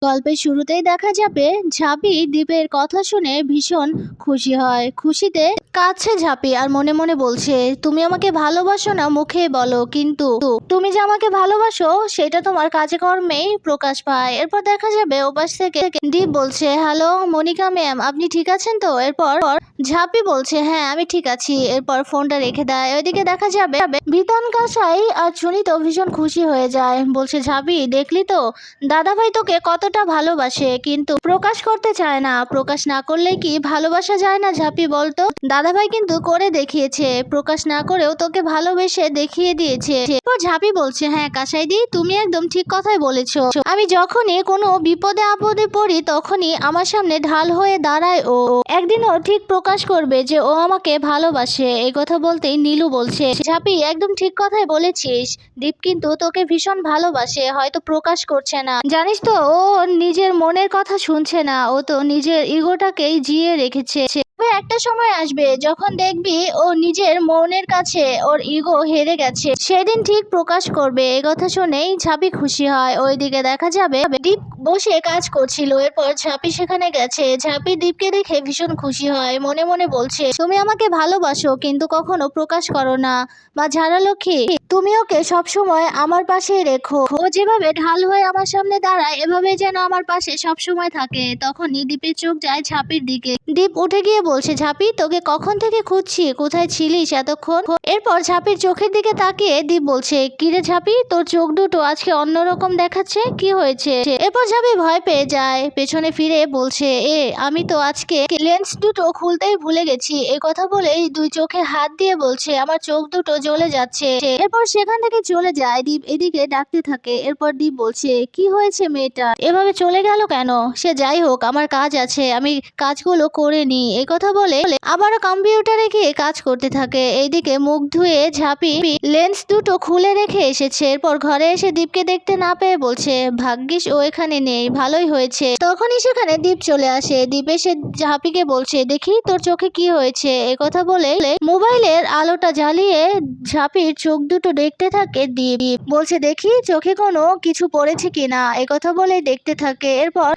গল্পের শুরুতেই দেখা যাবে ঝাঁপি দীপের কথা শুনে ভীষণ খুশি হয়। খুশিতে কাঁদছে ঝাঁপি আর মনে মনে বলছে, তুমি আমাকে ভালোবাসো না মুখে বলো, কিন্তু তুমি যে আমাকে ভালোবাসো সেটা তোমার কাজে কর্মেই প্রকাশ পায়। এরপর দেখা যাবে ওপাশ থেকে দীপ বলছে, হ্যালো মনিকা ম্যাম, আপনি ঠিক আছেন তো? এরপর ঝাঁপি বলছে, হ্যাঁ আমি ঠিক আছি। এরপর ফোনটা রেখে দেয়। ওইদিকে দেখা যাবে বিতান কাসাই আর চুনি তো ভীষণ খুশি হয়ে যায়। বলছে, ঝাঁপি দেখলি তো দাদাভাই তোকে কতটা ভালোবাসে, কিন্তু প্রকাশ করতে চায় না। প্রকাশ না করলে কি ভালোবাসা যায় না ঝাঁপি বলতো? দাদাভাই কিন্তু করে দেখিয়েছে, প্রকাশ না করেও তোকে ভালোবেসে দেখিয়ে দিয়েছে। এরপর ঝাঁপি বলছে, হ্যাঁ কাসাইদি, তুমি একদম ঠিক কথাই বলেছো। আমি যখনই কোনো বিপদে আপদে পড়ি তখনই আমার সামনে ঢাল হয়ে দাঁড়ায় ও। একদিনও ঠিক প্রকাশ করবে যে ও আমাকে ভালোবাসে। এই কথা বলতেই নীলু বলছে, ঝাঁপি একদম ঠিক কথাই বলেছিস, দীপ কিন্তু তোকে ভীষণ ভালোবাসে, হয়তো প্রকাশ করছে না। জানিস তো, ও ওর নিজের মনের কথা শুনছে না, ও তো নিজের ইগোটাকেই জিয়ে রেখেছে। তবে একটা সময় আসবে যখন দেখবি ও নিজের মনের কাছে ওর ইগো হেরে গেছে, সেদিন ঠিক প্রকাশ করবে। এ কথা শুনেই ঝাঁপি খুশি হয়। ওইদিকে দেখা যাবে দীপ বসে কাজ করছিল। এরপর ঝাঁপি সেখানে গেছে। ঝাঁপি দীপকে দেখে ভীষণ খুশি হয়, মনে মনে বলছে, তুমি আমাকে ভালোবাসো কিন্তু কখনো প্রকাশ করো না। মা ঝাড়ালক্ষ্মী, তুমি ওকে সবসময় আমার পাশেই রেখো। ও যেভাবে ঢাল হয়ে আমার সামনে দাঁড়ায়, এভাবে যেন আমার পাশে সবসময় থাকে। তখনই দীপের চোখ যায় ঝাঁপির দিকে। দীপ উঠে গিয়ে বলছে, ঝাঁপি তোকে কখন থেকে খুঁজছি, কোথায় ছিলিস এতক্ষণ? এরপর ঝাঁপির চোখের দিকে তাকিয়ে দীপ বলছে, কিরে ঝাঁপি, তোর চোখ দুটো আজকে অন্যরকম দেখাচ্ছে, কি হয়েছে? এরপর ঝাঁপি ভয় পেয়ে যায়, পেছনে ফিরে বলছে, আমি তো আজকে লেন্স দুটো খুলতেই ভুলে গেছি। এই কথা বলেই দুই চোখে হাত দিয়ে বলছে, আমার চোখ দুটো জ্বলে যাচ্ছে। এরপর সেখান থেকে চলে যায়। দীপ এদিকে ডাকতে থাকে। এরপর দীপ বলছে, কি হয়েছে মেয়েটা, এভাবে চলে গেল কেন? সে যাই হোক, আমার কাজ আছে, আমি কাজগুলো করে নি। এই কথা বলে আবারও কম্পিউটারে গিয়ে কাজ করতে থাকে। এইদিকে মুখ ধুয়ে ঝাঁপি লেন্স দুটো খুলে রেখে এসেছে। এরপর ঘরে এসে দীপকে দেখতে না পেয়ে বলছে, ভাগ্যিস ও এখানে নেই, ভালোই হয়েছে। তখনই সেখানে দীপ চলে আসে। দীপ এসে ঝাঁপিকে বলছে, দেখি তোর চোখে কি হয়েছে। এ কথা বলে মোবাইলের আলোটা জ্বালিয়ে ঝাঁপির চোখ দুটো দেখতে থাকে। দীপ বলছে, দেখি চোখে কোনো কিছু পড়েছে কিনা। এ কথা বলে দেখতে থাকে। এরপর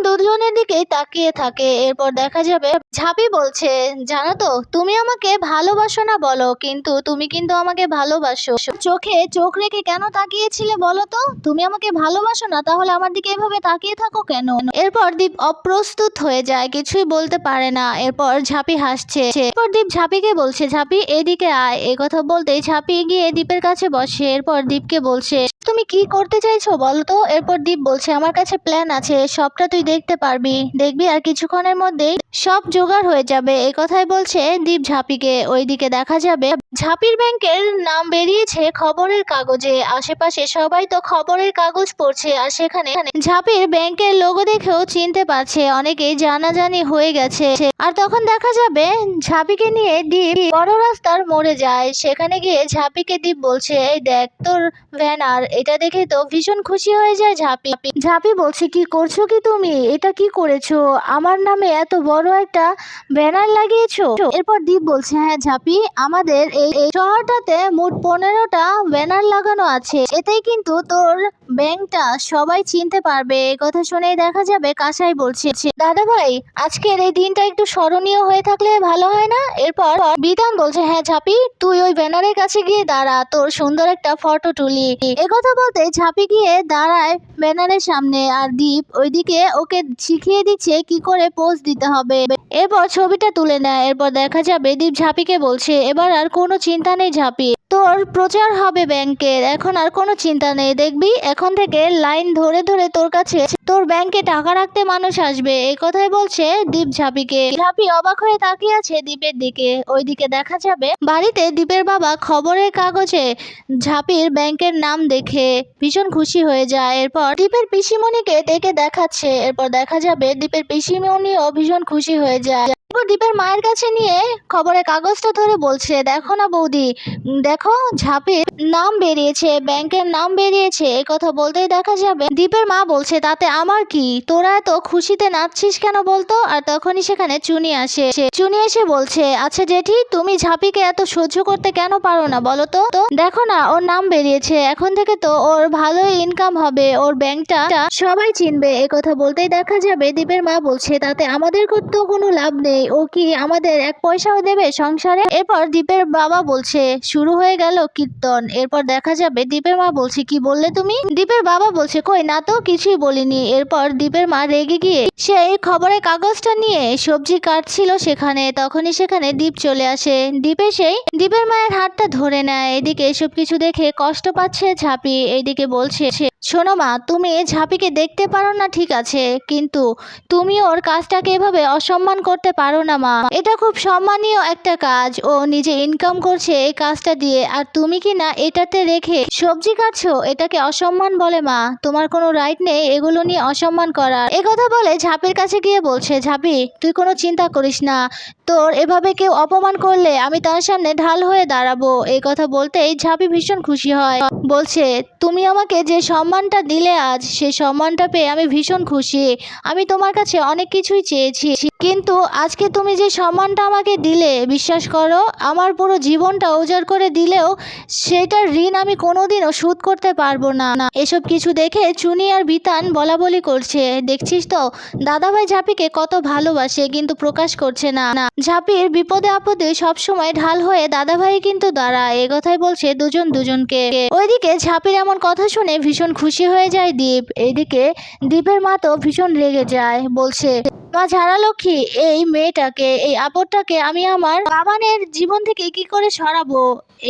দুজনের দিকে তাকিয়ে থাকে। এরপর দেখা যাবে ঝাঁপি বলছে, জানো তো, তুমি আমাকে ভালোবাসো না বলো, কিন্তু তুমি কিন্তু আমাকে ভালোবাসো। চোখে চোখ রেখে কেন তাকিয়েছিলে বলো তো? তুমি আমাকে ভালোবাসো না, তাহলে আমার দিকে এভাবে তাকিয়ে থাকো কেন? এরপর দীপ অপ্রস্তুত হয়ে যায়, কিছুই বলতে পারে না। এরপর ঝাঁপি হাসছে। এরপর দীপ ঝাঁপিকে বলছে, ঝাঁপি এদিকে আয়। এই কথা বলতে ঝাঁপি গিয়ে দীপের কাছে বসে। এরপর দীপকে বলছে, তুমি কি করতে চাইছো বলো তো? এরপর দীপ বলছে, আমার কাছে প্ল্যান আছে, সবটা তুই দেখতে পারবি, দেখবি আর কিছুক্ষণের মধ্যেই সব জোগাড় হয়ে যাবে। এই কথাই বলছে দীপ ঝাঁপিকে। ওইদিকে দেখা যাবে ঝাঁপির ব্যাংকের নাম বেরিয়েছে খবরের কাগজে। আশেপাশে সবাই তো খবরের কাগজ পড়ছে, আর সেখানে ঝাঁপির ব্যাংকের লোগো দেখেও চিনতে পারছে, অনেকেই জানাজানি হয়ে গেছে। আর তখন দেখা যাবে ঝাঁপিকে নিয়ে দীপ বড় রাস্তার মোড়ে যায়। সেখানে গিয়ে ঝাঁপিকে দীপ বলছে, এই দেখ তোর ব্যানার। এটা দেখে তো ভীষণ খুশি হয়ে যায় ঝাঁপি। ঝাঁপি বলছে, কি করছো কি তুমি, এটা কি করেছো? আমার নামে এত বড় একটা ব্যানার লাগিয়েছো? এরপর দীপ বলছে, হ্যাঁ ঝাঁপি, আমাদের এই শহরটাতে মোট 15টা ব্যানার লাগানো আছে, এতেই কিন্তু তোর ব্যাংকটা সবাই চিনতে পারবে। এই কথা শুনেই দেখা যাবে কাসাই বলছে, দাদা ভাই, আজকের এই দিনটা একটু স্মরণীয় হয়ে থাকলে ভালো হয় না? এরপর বিধান বলছে, হ্যাঁ ঝাঁপি, তুই ওই ব্যানারের কাছে গিয়ে দাঁড়া, তোর সুন্দর একটা ফটো তুলি। একথা বলতে ঝাঁপি গিয়ে দাঁড়ায় ব্যানারের সামনে, আর দীপ ওইদিকে ওকে শিখিয়ে দিচ্ছে কি করে পোজ দিতে হবে। এরপর ছবিটা তুলে নেয়। এরপর দেখা যাবে দীপ ঝাঁপিকে বলছে, এবার আর কোনো চিন্তা নেই ঝাঁপি, তোর প্রচার হবে ব্যাংকের, এখন আর কোনো চিন্তা নেই, দেখবি এখন থেকে লাইন ধরে ধরে তোর কাছে তোর ব্যাংকে টাকা রাখতে মানুষ আসবে। এই কথাই বলছে দীপ ঝাঁপিকে। ঝাঁপি অবাক হয়ে তাকিয়ে আছে দীপের দিকে। ওইদিকে দেখা যাবে বাড়িতে দীপের বাবা খবরের কাগজে ঝাঁপির ব্যাংকের নাম দেখে ভীষণ খুশি হয়ে যায়। এরপর দীপের পিসিমণিকে ডেকে দেখাচ্ছে। এরপর দেখা যাবে দীপের পিসিমণিও ভীষণ খুশি হয়ে যায়। এরপর দীপের মায়ের কাছে নিয়ে খবরের কাগজটা ধরে বলছে, দেখো না বৌদি, দেখো দেখো ঝাঁপির নাম বেরিয়েছে, ব্যাংকের নাম বেরিয়েছে। এই কথা বলতেই দেখা যাবে দীপের মা বলছে তাতে আমার কি, তোরা এত খুশিতে নাচছিস কেন বলতো। আর তখনই সেখানে চুনি আসে। চুনি এসে বলছে আচ্ছা জেঠি, তুমি ঝাঁপিকে এত সহ্য করতে কেন পারো না বলো তো। দেখো না ওর নাম বেরিয়েছে, এখন থেকে তো ওর ভালোই ইনকাম হবে, ওর ব্যাংকটা সবাই চিনবে। এই কথা বলতেই দেখা যাবে দীপের মা বলছে তাতে আমাদের তো কোনো লাভ নেই, ও কি আমাদের এক পয়সাও দেবে সংসারে। এরপর দীপের বাবা বলছে শুরু হয়ে গেল কীর্তন। এরপর দেখা যাবে দীপের মা বলছে কি বললে তুমি। দীপের বাবা বলছে কই না তো, কিছুই বলিনি। এরপর দীপের মা রেগে গিয়ে সেই খবরের কাগজটা নিয়ে সবজি কাটছিল সেখানে, তখনই সেখানে দীপ চলে আসে। দীপ এসেই দীপের মায়ের হাতটা ধরে নেয়। এদিকে এসব কিছু দেখে কষ্ট পাচ্ছে ঝাঁপি। এইদিকে বলছে শোনো মা, তুমি ঝাঁপিকে দেখতে পারো না ঠিক আছে, কিন্তু তুমি ওর কাজটাকে এভাবে অসম্মান করতে পারো না মা। এটা খুব সম্মানীয় একটা কাজ, ও নিজে ইনকাম করছে এই কাজটা দিয়ে, আর তুমি কি না এটাতে রেখে সবজি কাটছো, এটাকে অসম্মান বলে মা। তোমার কোনো রাইট নেই এগুলো নিয়ে অসম্মান করার। কথা বলে ঝাঁপির কাছে গিয়ে বলছে ঝাঁপি তুই কোনো চিন্তা করিস না, তোর এভাবে কেউ অপমান করলে আমি তার সামনে ঢাল হয়ে দাঁড়াবো। এই কথা বলতেই ঝাঁপি ভীষণ খুশি হয়, বলছে তুমি আমাকে যে সম্মানটা দিলে আজ, সেই সম্মানটা পেয়ে আমি ভীষণ খুশি। আমি তোমার কাছে অনেক কিছুই চেয়েছি, কিন্তু আজকে তুমি যে সম্মানটা আমাকে দিলে, বিশ্বাস করো আমার পুরো জীবনটা উজাড় করে দিলেও সেটার ঋণ আমি কোনোদিনও শোধ করতে পারবো না। এসব কিছু দেখে চুনি আর বিতান বলাবলি করছে, দেখছিস তো দাদাভাই ঝাঁপিকে কত ভালোবাসে কিন্তু প্রকাশ করছে না। ঝাঁপির বিপদে আপদে সবসময় ঢাল হয়ে দাদাভাই কিন্তু দাঁড়ায়। এ কথাই বলছে দুজন দুজনকে। ওইদিকে ঝাঁপির এমন কথা শুনে ভীষণ খুশি হয়ে যায় দীপ। এইদিকে দীপের মা তো ভীষণ রেগে যায়, বলছে মা ঝাড়ালক্ষ্মী, এই মেয়েটাকে, এই আপদটাকে আমি আমার বাবানের জীবন থেকে কি করে সরাবো।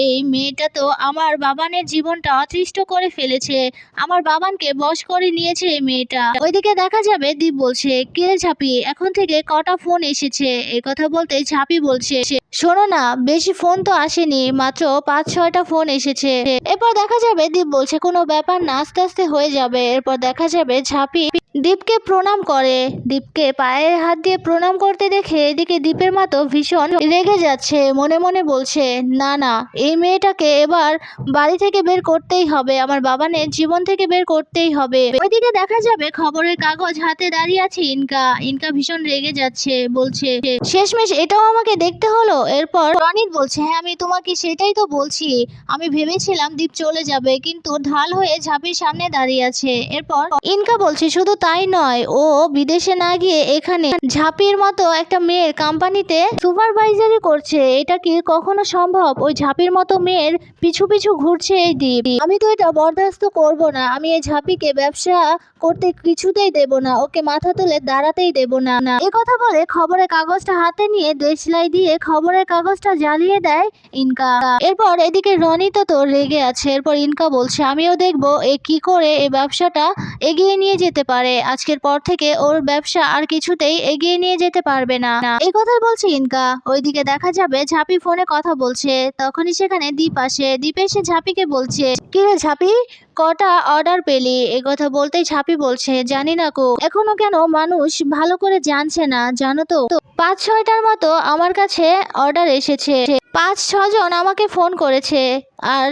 এই মেয়েটা তো আমার বাবানের জীবনটা অতিষ্ঠ করে ফেলেছে, আমার বাবানকে বশ করে নিয়েছে এই মেয়েটা। ওইদিকে দেখা যাবে দীপ বলছে কিরে ঝাঁপি, এখন থেকে কটা ফোন এসেছে। এই কথা বলতে ঝাঁপি বলছে শোনো না, বেশি ফোন তো আসেনি, মাত্র 5-6টা ফোন এসেছে। এরপর দেখা যাবে দীপ বলছে কোনো ব্যাপার না, আস্তে আস্তে হয়ে যাবে। এরপর দেখা যাবে ঝাঁপি দীপকে প্রণাম করে, দীপকে পায়ে হাত দিয়ে প্রণাম করতে দেখে এদিকে দীপের মা তো ভীষণ রেগে যাচ্ছে, মনে মনে বলছে না না, এই মেয়েটাকে এবার বাড়ি থেকে বের করতেই হবে, আমার বাবানের জীবন থেকে বের করতেই হবে। ওইদিকে দেখা যাবে খবরের কাগজ হাতে দাঁড়িয়ে আছে ইনকা। ইনকা ভীষণ রেগে যাচ্ছে, বলছে শেষমেশ এটাও আমাকে দেখতে হলো। এরপর রনিত বলছে হ্যাঁ আমি তোমাকে সেটাই তো বলছি, আমি ভেবেছিলাম দীপ চলে যাবে, কিন্তু ঢাল হয়ে ঝাঁপির সামনে দাঁড়িয়ে আছে। এরপর ইনকা বলছে শুধু তাই নয়, ও বিদেশে না গিয়ে এখানে ঝাঁপির মতো একটা মেয়ের কোম্পানিতে সুপারভাইজারি করছে, এটা কি কখনো সম্ভব। ওই ঝাঁপির মতো মেয়ের পিছু পিছু ঘুরছে এই দ্বীপ, আমি তো এটা বরদাস্ত করব না। আমি এই ঝাঁপিকে ব্যবসা করতে কিছুতেই দেব না, ওকে মাথা তুলে দাঁড়াতেই দেব না। এ কথা বলে খবরের কাগজটা হাতে নিয়ে দেশলাই দিয়ে খবরের কাগজটা জ্বালিয়ে দেয় ইনকা। এরপর এদিকে রনিত তো রেগে আছে। এরপর ইনকা বলছে আমিও দেখবো এ কি করে এই ব্যবসাটা এগিয়ে নিয়ে যেতে পারে, আজকের পর থেকে ওর ব্যবসা আর কিছুতেই এগিয়ে নিয়ে যেতে পারবে না। এই কথাই বলছে ইনকা। ওইদিকে দেখা যাবে ঝাঁপি ফোনে কথা বলছে, তখনই সেখানে দীপ আসে। দীপ এসে ঝাঁপিকে বলছে কিরে ঝাঁপি, কটা অর্ডার পেলি। এ কথা বলতেই ঝাঁপি বলছে জানি না কো, এখনো কেন মানুষ ভালো করে জানছে না জানো তো, 5-6টার মতো আমার কাছে অর্ডার এসেছে, 5-6 জন আমাকে ফোন করেছে। আর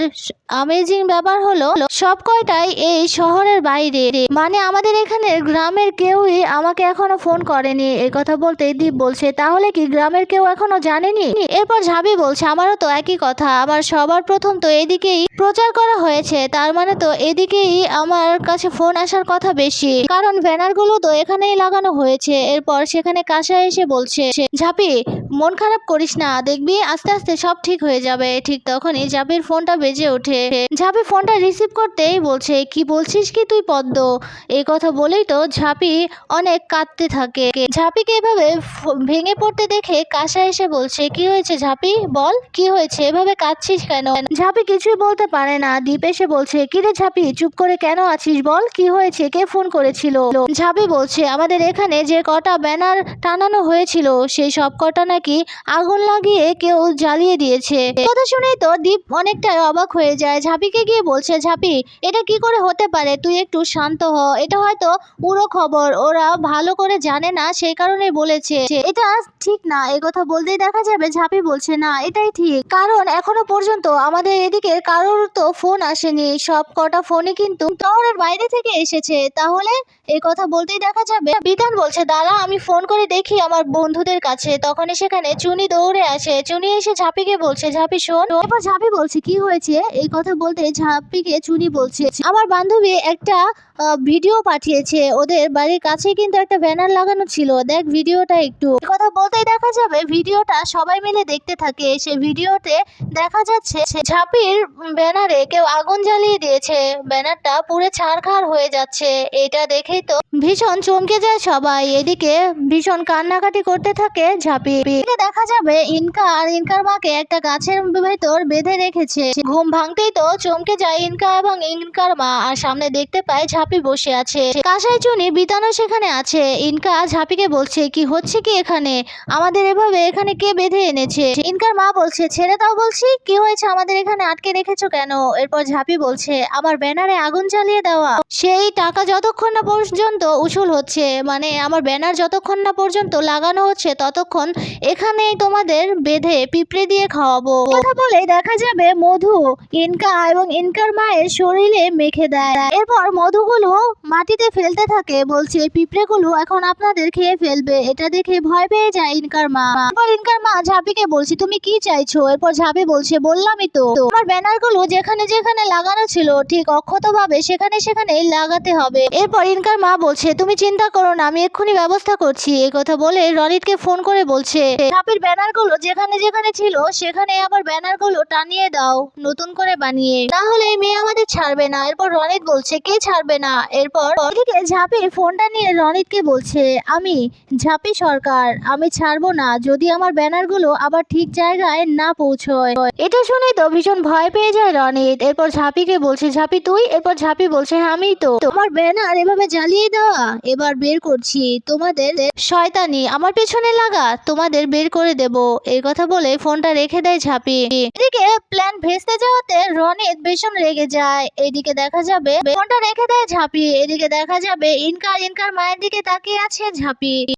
অ্যামেজিং ব্যাপার হলো সব কয়টাই এই শহরের বাইরে, মানে আমাদের এখানে গ্রামের কেউই আমাকে এখনো ফোন করেনি। এই কথা বলতে দীপ বলছে তাহলে কি গ্রামের কেউ এখনো জানেনি। এরপর ঝাঁপি বলছে আমারও তো একই কথা, আমার সবার প্রথম তো এদিকেই প্রচার করা হয়েছে, তার মানে তো এদিকেই আমার কাছে ফোন আসার কথা বেশি, কারণ ব্যানারগুলো তো এখানেই লাগানো হয়েছে। এরপর সেখানে কাশা এসে বলছে ঝাঁপি মন খারাপ করিস না, দেখবি আস্তে আস্তে সব ঠিক হয়ে যাবে। ঠিক তখনই ঝাঁপির ফোনটা বেজে ওঠে। ঝাঁপি ফোনটা রিসিভ করতেই বলছে কি বলছিস কি তুই পদ্ম। এই কথা বলেই তো ঝাঁপি অনেক কাঁদতে থাকে। ঝাঁপিকে এভাবে ভেঙে পড়তে দেখে কাশা এসে বলছে কি হয়েছে ঝাঁপি, বল কি হয়েছে, এভাবে কাঁদছিস কেন। ঝাঁপি কিছুই বলতে পারে না। দীপ এসে বলছে কিরে ঝাঁপি চুপ করে কেন আছিস, বল কি হয়েছে, কে ফোন করেছিল। ঝাঁপি বলছে আমাদের এখানে যে কটা ব্যানার টানানো হয়েছিল সেই সব কটা নাকি আগুন লাগিয়ে কেউ জ্বালিয়ে দিয়েছে। কথা শুনে তো দীপ অনেক অনেকটাই অবাক হয়ে যায়। ঝাঁপিকে গিয়ে বলছে, ঝাঁপি এটা কি করে হতে পারে, তুই একটু শান্ত হ, এটা হয়তো উড়ো খবর, ওরা ভালো করে জানে না সেই কারণে বলেছে, এটা ঠিক না। এই কথা বলতেই দেখা যাবে ঝাঁপি বলছে, না এটাই ঠিক, কারণ এখনো পর্যন্ত আমাদের এদিকে কারোর তো ফোন আসেনি, সব কটা ফোনই কিন্তু শহরের বাইরে থেকে এসেছে। তাহলে এই কথা বলতেই দেখা যাবে বিধান বলছে, দাঁড়া আমি ফোন করে দেখি আমার বন্ধুদের কাছে। তখনই সেখানে চুনি দৌড়ে আসে। চুনি এসে ঝাঁপিকে বলছে, ঝাঁপি শোন। এরপর ঝাঁপি বলছে, কি হয়েছে? এই কথা বলতে ঝাঁপিকে চুনি বলছে, আমার বান্ধবী একটা ভিডিও পাঠিয়েছে, ওদের বাড়ির কাছে কিন্তু একটা ব্যানার লাগানো ছিল, দেখ ভিডিওটা একটু। এই কথা বলতেই দেখা যাবে ভিডিওটা সবাই মিলে দেখতে থাকে। সেই ভিডিওতে দেখা যাচ্ছে ঝাঁপির ব্যানারে কেউ আগুন জ্বালিয়ে দিয়েছে, ব্যানারটা পুরো ছারখার হয়ে যাচ্ছে। এটা দেখেই তো ভীষণ চমকে যায় সবাই। এদিকে ভীষণ কান্নাকাটি করতে থাকে ঝাঁপি। এদিকে দেখা যাবে ইনকা আর ইনকার মাকে একটা গাছের ভেতর বেঁধে রেখেছে। ঘুম ভাঙতেই তো চমকে যায় ইনকা এবং ইনকার মা, আর সামনে দেখতে পায় ঝাঁপি বসে আছে। কাসাই চুনি বিতানও সেখানে আছে। ইনকা ঝাঁপিকে বলছে, কি হচ্ছে কি এখানে, আমাদের এভাবে এখানে কে বেঁধে এনেছে? ইনকার মা বলছে, ছেড়ে দাও বলছি, কি হয়েছে, আমাদের এখানে আটকে রেখেছো কেন? এরপর ঝাঁপি বলছে, আমার ব্যানারে আগুন জ্বালিয়ে দেওয়া, সেই টাকা যতক্ষণ না পর্যন্ত উসুল হচ্ছে, মানে আমার ব্যানার যতক্ষণ না পর্যন্ত লাগানো হচ্ছে ততক্ষণ এখানেই তোমাদের বেঁধে পিঁপড়ে দিয়ে খাওয়াবো। কথা বলে দেখা যাবে মধু ইনকা এবং ইনকার মায়ের শরীরে মেখে দেয়। এরপর মধুগুলো মাটিতে ফেলতে থাকে, বলছে পিঁপড়েগুলো এখন আপনাদের খেয়ে ফেলবে। এটা দেখে ভয় পেয়ে যায় ইনকার মা। এরপর ইনকার মা ঝাঁপিকে বলছে, তুমি কি চাইছো? এরপর ঝাঁপি বলছে, বললামই তো, আমার ব্যানারগুলো যেখানে যেখানে লাগানো ছিল ঠিক অক্ষতভাবে সেখানে সেখানে লাগাতে হবে। এরপর ইনকার মা বলছে, তুমি চিন্তা করো না, আমি এক্ষুনি ব্যবস্থা করছি। এই কথা বলে রনিতকে ফোন করে বলছে, ঝাঁপির ব্যানারগুলো যেখানে যেখানে ছিল সেখানে আবার ব্যানারগুলো টানিয়ে দাও নতুন করে বানিয়ে, তাহলে এই মেয়ে আমাদের ছাড়বে না। এরপর রনিত বলছে, কে ছাড়বে না? এরপর এদিকে ঝাঁপি ফোনটা নিয়ে রনিতকে বলছে, আমি ঝাঁপি সরকার, আমি ছাড়বো না যদি আমার ব্যানারগুলো আবার ঠিক জায়গায় না পৌঁছয়। এটা শুনে তো ভীষণ ভয় পেয়ে যায় রনিত। এরপর ঝাঁপিকে বলছে, ঝাঁপি তুই? এরপর ঝাঁপি বলছে, হ্যাঁ আমিই তো, আমার ব্যানার এভাবে জ্বালিয়ে দেওয়া, এবার বের করছি, তোমাদের শয়তানি আমার পেছনে লাগা, তোমাদের বের করে দেব। এই কথা বলে ফোনটা রেখে দেয় ঝাঁপি। এদিকে প্ল্যান ভেস্তে যাওয়াতে রনিত ভীষণ রেগে যায়। এদিকে দেখা যাবে ফোনটা রেখে দেয় ঝাঁপি। এদিকে দেখা যাবে ইনকার মায়ের দিকে তাকিয়ে আছে ঝাঁপি।